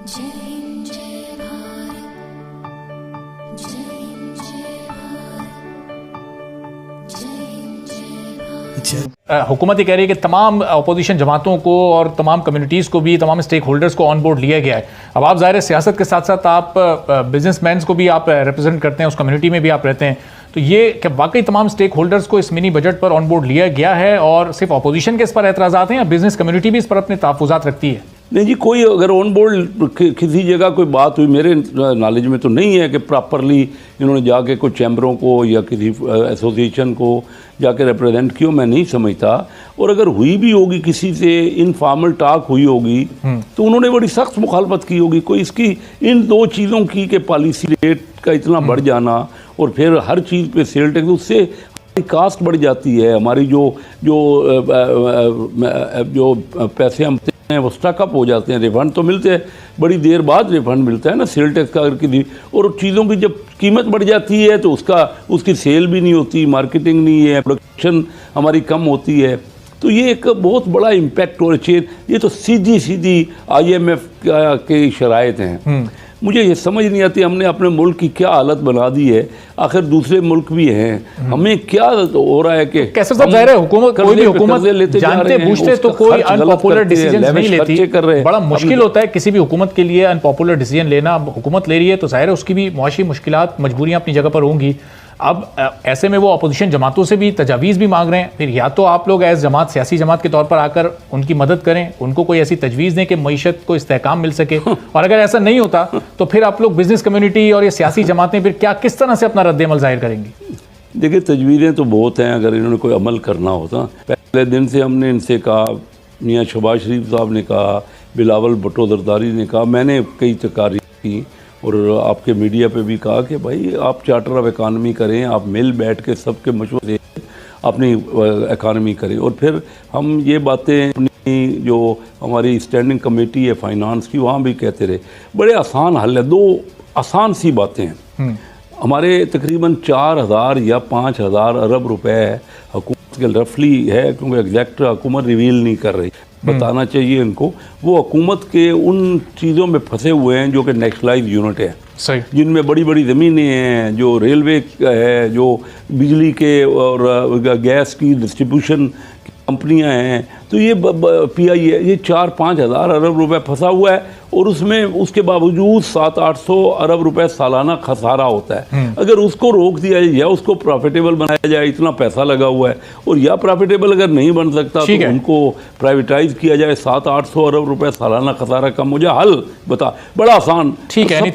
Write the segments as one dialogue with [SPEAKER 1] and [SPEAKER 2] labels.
[SPEAKER 1] हुकूमत ये कह रही है कि तमाम अपोजिशन जमातों को और तमाम कम्युनिटीज़ को भी, तमाम स्टेक होल्डर्स को ऑन बोर्ड लिया गया है। अब आप ज़ाहिर है सियासत के साथ साथ आप बिजनेसमैन को भी आप रिप्रेजेंट करते हैं, उस कम्युनिटी में भी आप रहते हैं, तो ये क्या वाकई तमाम स्टेक होल्डर्स को इस मिनी बजट पर ऑन बोर्ड लिया गया है और सिर्फ अपोजिशन के इस पर एतराज़ात हैं या बिजनेस कम्युनिटी भी इस पर अपने तहफ़्फ़ुज़ात रखती है?
[SPEAKER 2] नहीं जी, कोई अगर ऑन बोर्ड किसी जगह कोई बात हुई, मेरे नॉलेज में तो नहीं है कि प्रॉपरली इन्होंने जाके कोई चैम्बरों को या किसी एसोसिएशन को जाके रिप्रेजेंट किया, मैं नहीं समझता। और अगर हुई भी होगी, किसी से इनफॉर्मल टॉक हुई होगी तो उन्होंने बड़ी सख्त मुखालफत की होगी। कोई इसकी इन दो चीज़ों की कि पॉलिसी रेट का इतना बढ़ जाना और फिर हर चीज़ पे सेल टैक्स, उससे हमारी कास्ट बढ़ जाती है। हमारी जो पैसे हम वो स्टकअप हो जाते हैं। रिफंड तो मिलते हैं, बड़ी देर बाद रिफंड मिलता है ना सेल टैक्स का अगर किसी, और चीज़ों की जब कीमत बढ़ जाती है तो उसकी सेल भी नहीं होती, मार्केटिंग नहीं है, प्रोडक्शन हमारी कम होती है। तो ये एक बहुत बड़ा इम्पैक्ट हो रहा है। ये तो सीधी IMF के शराइत हैं। मुझे ये समझ नहीं आती हमने अपने मुल्क की क्या हालत बना दी है। आखिर दूसरे मुल्क भी हैं, हमें क्या हो रहा है कि
[SPEAKER 1] कैसे सब ज़ाहिर है हुकूमत, कोई भी हुकूमत जानते बूझते तो कोई अनपॉपुलर डिसीजन नहीं लेती। बड़ा मुश्किल होता है किसी भी हुकूमत के लिए अनपॉपुलर डिसीजन लेना। हुकूमत ले रही है तो ज़ाहिर है उसकी भी मुआशी मुश्किलात, मजबूरियाँ अपनी जगह पर होंगी। अब ऐसे में वो अपोजिशन जमातों से भी तजावीज़ भी मांग रहे हैं। फिर या तो आप लोग एज जमात, सियासी जमात के तौर पर आकर उनकी मदद करें, उनको कोई ऐसी तजवीज़ दें कि मईशत को इस्तेहकाम मिल सके, और अगर ऐसा नहीं होता तो फिर आप लोग बिजनेस कम्युनिटी और ये सियासी जमातें फिर किस तरह से अपना रद्द-ए-अमल ज़ाहिर करेंगी?
[SPEAKER 2] देखिए, तजवीज़ें तो बहुत हैं। अगर इन्होंने कोई अमल करना होता, पहले दिन से हमने इनसे कहा, मियाँ शहबाज शरीफ साहब ने कहा, बिलावल भुट्टो जरदारी ने कहा, मैंने कई तकारीर की और आपके मीडिया पे भी कहा कि भाई आप चार्टर ऑफ इकानमी करें, आप मिल बैठ के सबके मशवरे अपनी इकानमी करें। और फिर हम ये बातें अपनी जो हमारी स्टैंडिंग कमेटी है फाइनेंस की, वहाँ भी कहते रहे। बड़े आसान हल है, दो आसान सी बातें हैं। हमारे तकरीबन 4000 या 5000 अरब रुपए हुकूमत के रफली है, क्योंकि एग्जैक्ट हुकूमत रिवील नहीं कर रही, बताना चाहिए इनको। वो हुकूमत के उन चीज़ों में फंसे हुए हैं जो कि नेशनलाइज यूनिट है, जिनमें बड़ी बड़ी ज़मीनें हैं, जो रेलवे है, जो बिजली के और गैस की डिस्ट्रीब्यूशन कंपनियां हैं। तो ये PI है, ये 4-5 हज़ार अरब रुपए फंसा हुआ है और उसमें उसके बावजूद 700-800 अरब रुपए सालाना खसारा होता है। अगर उसको रोक दिया जाए या उसको प्रॉफिटेबल बनाया जाए, इतना पैसा लगा हुआ है, और या प्रॉफिटेबल अगर नहीं बन सकता तो उनको प्राइवेटाइज किया जाए, 700-800 अरब रुपए सालाना खसारा कम हो जाए। हल बता, बड़ा आसान।
[SPEAKER 1] ठीक है,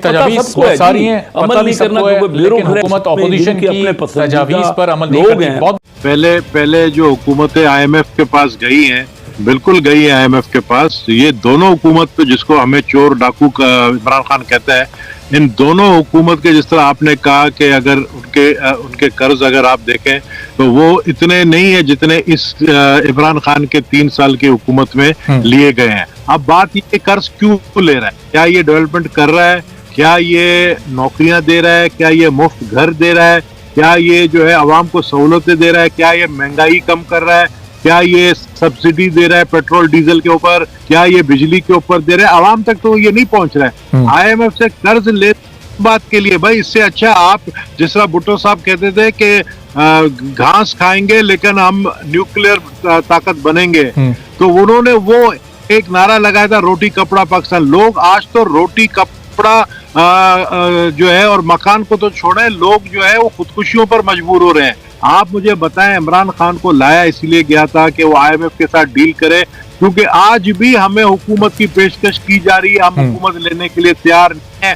[SPEAKER 1] सारी हैं, अमल नहीं करना, हुकूमत अपोजिशन की तजावीज़ पर अमल नहीं करती।
[SPEAKER 3] पहले जो हुकूमतें IMF के पास गई हैं, बिल्कुल गई है IMF के पास। ये दोनों हुकूमत पे, जिसको हमें चोर डाकू इमरान खान कहता है, इन दोनों हुकूमत के, जिस तरह आपने कहा कि अगर उनके कर्ज अगर आप देखें तो वो इतने नहीं है जितने इस इमरान खान के 3 साल की हुकूमत में लिए गए हैं। अब बात ये, कर्ज क्यों ले रहा है? क्या ये डेवलपमेंट कर रहा है? क्या ये नौकरियां दे रहा है? क्या ये मुफ्त घर दे रहा है? क्या ये जो है आवाम को सहूलतें दे रहा है? क्या ये महंगाई कम कर रहा है? क्या ये सब्सिडी दे रहा है पेट्रोल डीजल के ऊपर? क्या ये बिजली के ऊपर दे रहा है? आवाम तक तो ये नहीं पहुंच रहा है। IMF से कर्ज ले बात के लिए, भाई इससे अच्छा आप, जिस तरह भुट्टो साहब कहते थे कि घास खाएंगे लेकिन हम न्यूक्लियर ताकत बनेंगे, तो उन्होंने वो एक नारा लगाया था, रोटी कपड़ा पाकिस्तान। लोग आज तो रोटी कपड़ा जो है और मकान को तो छोड़े, लोग जो है वो खुदकुशियों पर मजबूर हो रहे हैं। आप मुझे बताएं, इमरान खान को लाया इसलिए गया था कि वो IMF के साथ डील करे, क्योंकि आज भी हमें हुकूमत की पेशकश की जा रही है, हम हुकूमत लेने के लिए तैयार नहीं है।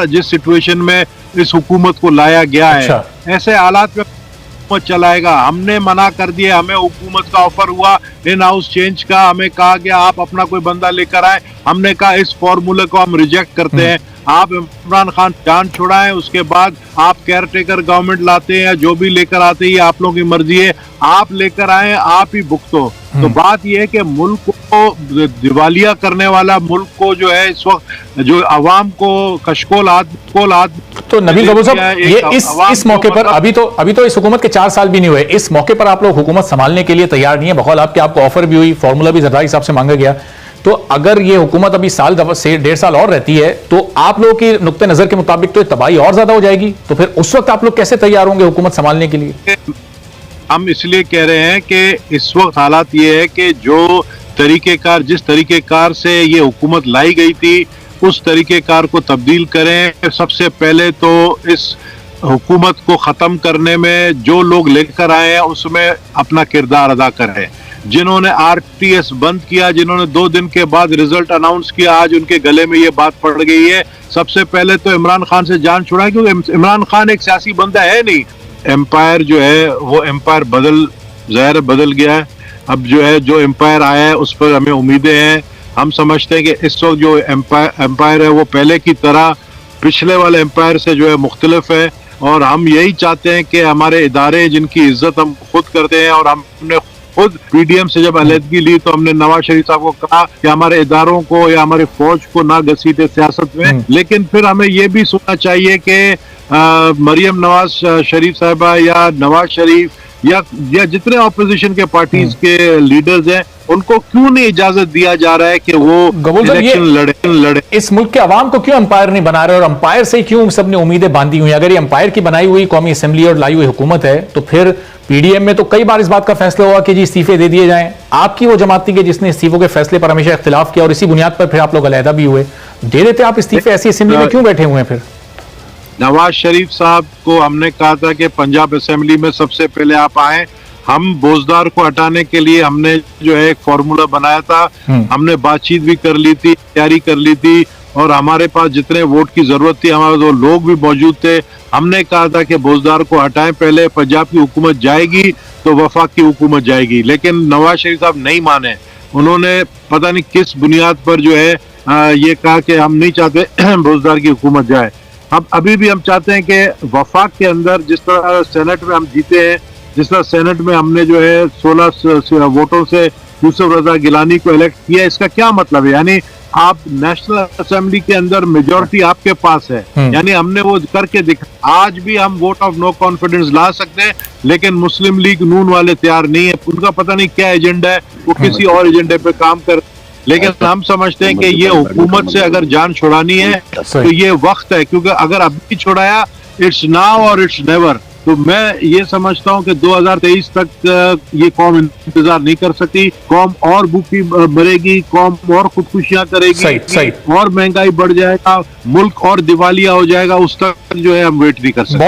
[SPEAKER 3] जिस सिचुएशन में इस हुकूमत को लाया गया है, ऐसे हालात में हुकूमत चलाएगा। हमने मना कर दिया, हमें हुकूमत का ऑफर हुआ इन हाउस चेंज का, हमें कहा गया आप अपना कोई बंदा लेकर आए, हमने कहा इस फॉर्मूले को हम रिजेक्ट करते हैं। आप इमरान खान जान छोड़ाएं, उसके बाद आप केयर टेकर गवर्नमेंट लाते हैं, जो भी लेकर आते हैं आप लोगों की मर्जी है, आप लेकर आए, आप ही भुगतो। तो बात यह है कि मुल्क को दिवालिया करने वाला मुल्क को जो है इस वक्त जो आवाम को कशकोल हाथ
[SPEAKER 1] तो नबील गबूर साहब, ये इस मौके पर अभी तो इस हुकूमत के 4 साल भी नहीं हुए, इस मौके पर आप लोग हुकूमत संभालने के लिए तैयार नहीं है। बकौल आपके आपको ऑफर भी हुई, फॉर्मूला भी जरदारी साहब से मांगा गया, तो अगर ये हुकूमत अभी साल से 1.5 साल और रहती है तो आप लोगों की नुक्ते नजर के मुताबिक तो तबाही और ज्यादा हो जाएगी। तो फिर उस वक्त आप लोग कैसे तैयार होंगे हुकूमत संभालने के लिए?
[SPEAKER 3] हम इसलिए कह रहे हैं कि इस वक्त हालात ये है कि जो तरीकेकार, जिस तरीकेकार से ये हुकूमत लाई गई थी, उस तरीकेकार को तब्दील करें। सबसे पहले तो इस हुकूमत को ख़त्म करने में जो लोग लेकर आए हैं उसमें अपना किरदार अदा करें। जिन्होंने आरटीएस बंद किया, जिन्होंने 2 दिन के बाद रिजल्ट अनाउंस किया, आज उनके गले में ये बात पड़ गई है। सबसे पहले तो इमरान खान से जान छुड़ाएं, क्योंकि इमरान खान एक सियासी बंदा है नहीं। एम्पायर जो है वो एम्पायर बदल गया है। अब जो है जो एम्पायर आया है उस पर हमें उम्मीदें हैं। हम समझते हैं कि इस वक्त जो एम्पायर है वो पहले की तरह पिछले वाले एम्पायर से जो है मुख्तलिफ है, और हम यही चाहते हैं कि हमारे इदारे जिनकी इज्जत हम खुद करते हैं, और हमने खुद पीडीएम से जब अलहदगी ली तो हमने नवाज शरीफ साहब को कहा कि हमारे इदारों को या हमारे फौज को ना घसीटे सियासत में। लेकिन फिर हमें ये भी सोचना चाहिए कि मरियम नवाज शरीफ साहबा या नवाज शरीफ या जितने ऑपोजिशन के पार्टीज के लीडर्स हैं उनको क्यों नहीं इजाजत दिया जा रहा है कि वो इलेक्शन लड़े।
[SPEAKER 1] इस मुल्क के अवाम को क्यों अंपायर नहीं बना रहे, और अंपायर से क्यों सबने उम्मीदें बांधी हुई? अगर ये अंपायर की बनाई हुई कौमी असेंबली और लाई हुई हुकूमत है तो फिर पीडीएम में तो कई बार इस बात का फैसला हुआ कि जी इस्तीफे दे दिए जाएं। आपकी वो जमात थी कि जिसने इस्तीफों के फैसले पर हमेशा इख्तिलाफ किया, और इसी बुनियाद पर फिर आप लोग अलहदा भी हुए। दे देते आप इस्तीफे, ऐसी असेंबली में क्यों बैठे हुए हैं? फिर
[SPEAKER 3] नवाज शरीफ साहब को हमने कहा था कि पंजाब असेंबली में सबसे पहले आप आए। हम बोझदार को हटाने के लिए हमने जो है एक फॉर्मूला बनाया था, हमने बातचीत भी कर ली थी, तैयारी कर ली थी, और हमारे पास जितने वोट की जरूरत थी हमारे वो लोग भी मौजूद थे। हमने कहा था कि बोझदार को हटाएं, पहले पंजाब की हुकूमत जाएगी तो वफाक की हुकूमत जाएगी। लेकिन नवाज शरीफ साहब नहीं माने। उन्होंने पता नहीं किस बुनियाद पर जो है ये कहा कि हम नहीं चाहते बोझदार की हुकूमत जाए। अब अभी भी हम चाहते हैं कि वफाक के अंदर जिस तरह सेनेट में हम जीते हैं, जिस तरह सेनेट में हमने जो है 16 वोटों से यूसुफ रजा गिलानी को इलेक्ट किया, इसका क्या मतलब है? यानी आप नेशनल असेंबली के अंदर मेजॉरिटी आपके पास है, यानी हमने वो करके दिखा। आज भी हम वोट ऑफ नो कॉन्फिडेंस ला सकते हैं, लेकिन मुस्लिम लीग नून वाले तैयार नहीं है। उनका पता नहीं क्या एजेंडा है, वो किसी और एजेंडे पे काम कर। लेकिन हम समझते हैं कि ये हुकूमत से अगर जान छुड़ानी है तो ये वक्त है, क्योंकि अगर अभी छुड़ाया इट्स नाउ और इट्स नेवर। तो मैं ये समझता हूं कि 2023 तक ये कौम इंतजार नहीं कर सकती। कौम और भूखी मरेगी, कौम और खुदकुशियां करेगी, और महंगाई बढ़ जाएगा, मुल्क और दिवालिया हो जाएगा। उस तक जो है हम वेट नहीं कर सकते।